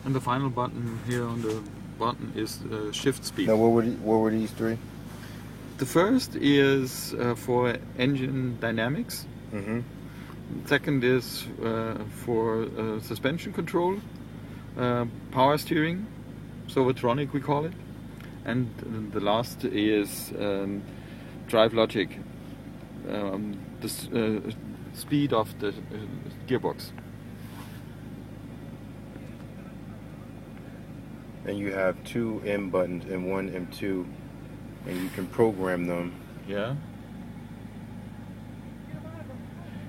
And the final button here on the button is shift speed. Now, what were these three? The first is for engine dynamics. Mm-hmm. Second is for suspension control, power steering, so Automotive we call it. And the last is drive logic, the speed of the gearbox. And you have two M buttons and one M2, and you can program them. Yeah.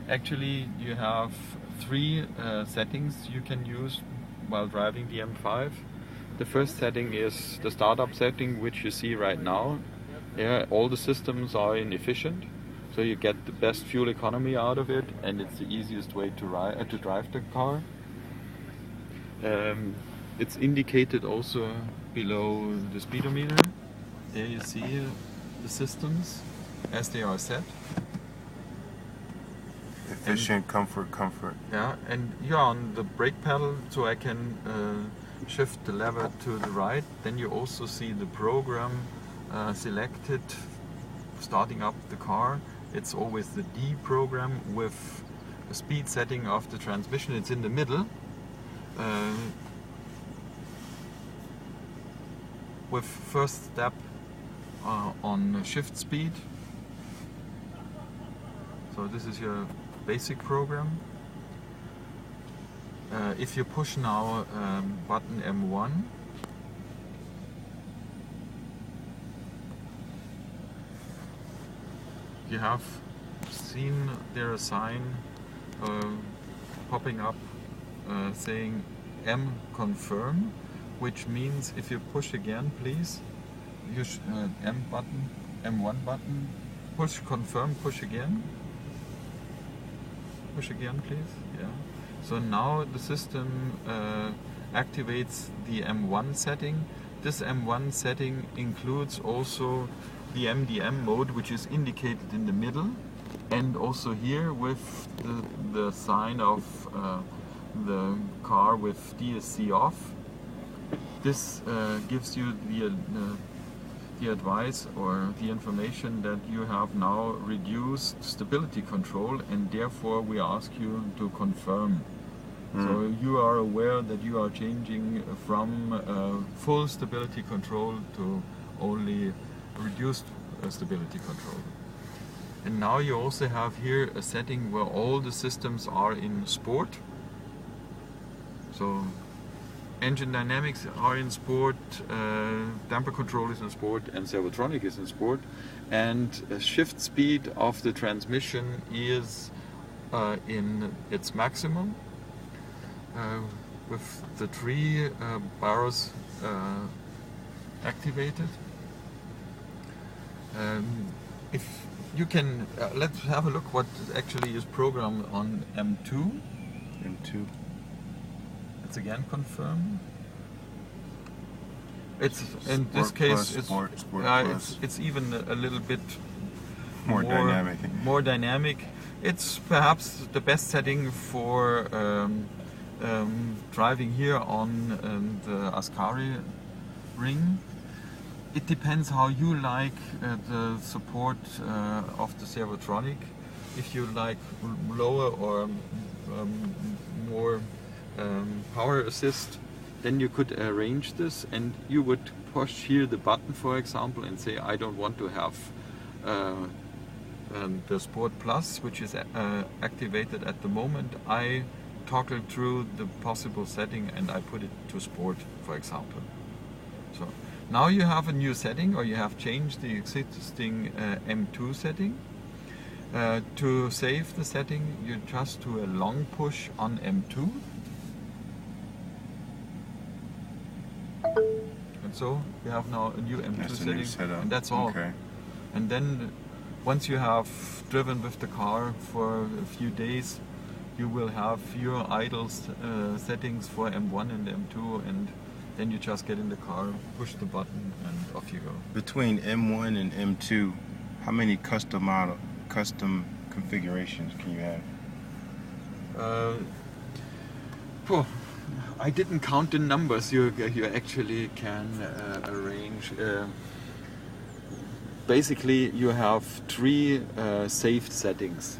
Actually, you have three settings you can use while driving the M5. The first setting is the startup setting, which you see right now. Yeah, all the systems are inefficient, so you get the best fuel economy out of it, and it's the easiest way to drive the car. It's indicated also below the speedometer. There you see the systems as they are set. Efficient, comfort. Yeah, and you're on the brake pedal, so I can shift the lever to the right. Then you also see the program selected, starting up the car. It's always the D program with the speed setting of the transmission. It's in the middle. With first step on shift speed. So this is your basic program. If you push now button M1, you have seen there a sign popping up saying M confirm, which means if you push again, please, use M1 button, push confirm, push again, please. Yeah. So now the system activates the M1 setting. This M1 setting includes also the MDM mode, which is indicated in the middle, and also here with the sign of the car with DSC off. This gives you the advice or the information that you have now reduced stability control, and therefore we ask you to confirm. So you are aware that you are changing from full stability control to only reduced stability control. And now you also have here a setting where all the systems are in sport. So engine dynamics are in sport, damper control is in sport, and servotronic is in sport. And shift speed of the transmission is in its maximum. With the three barrels activated. If you can, let's have a look what actually is programmed on M2. It's again confirmed. It's in this case it's even a little bit more dynamic. It's perhaps the best setting for driving here on the Ascari ring. It depends how you like the support of the servotronic. If you like lower or more power assist, then you could arrange this, and you would push here the button, for example, and say I don't want to have the Sport Plus, which is activated at the moment. I toggle through the possible setting and I put it to Sport, for example. So now you have a new setting, or you have changed the existing M2 setting. To save the setting, you just do a long push on M2. And so you have now a new M2 setting, and that's all. Okay. And then once you have driven with the car for a few days, you will have your idle settings for M1 and M2, and then you just get in the car, push the button, and off you go. Between M1 and M2, how many custom configurations can you have? I didn't count the numbers you actually can arrange. Basically, you have 3 saved settings.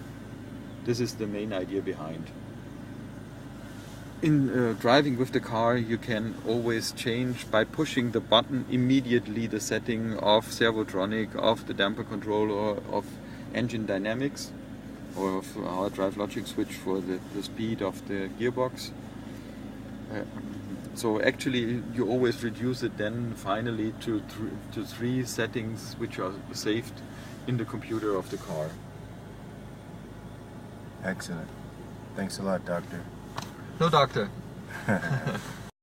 This is the main idea behind. In driving with the car, you can always change by pushing the button immediately the setting of servotronic, of the damper control, or of engine dynamics, or of our drive logic switch for the speed of the gearbox. So actually you always reduce it then finally to 3 settings which are saved in the computer of the car. Excellent. Thanks a lot, Doctor. No, doctor.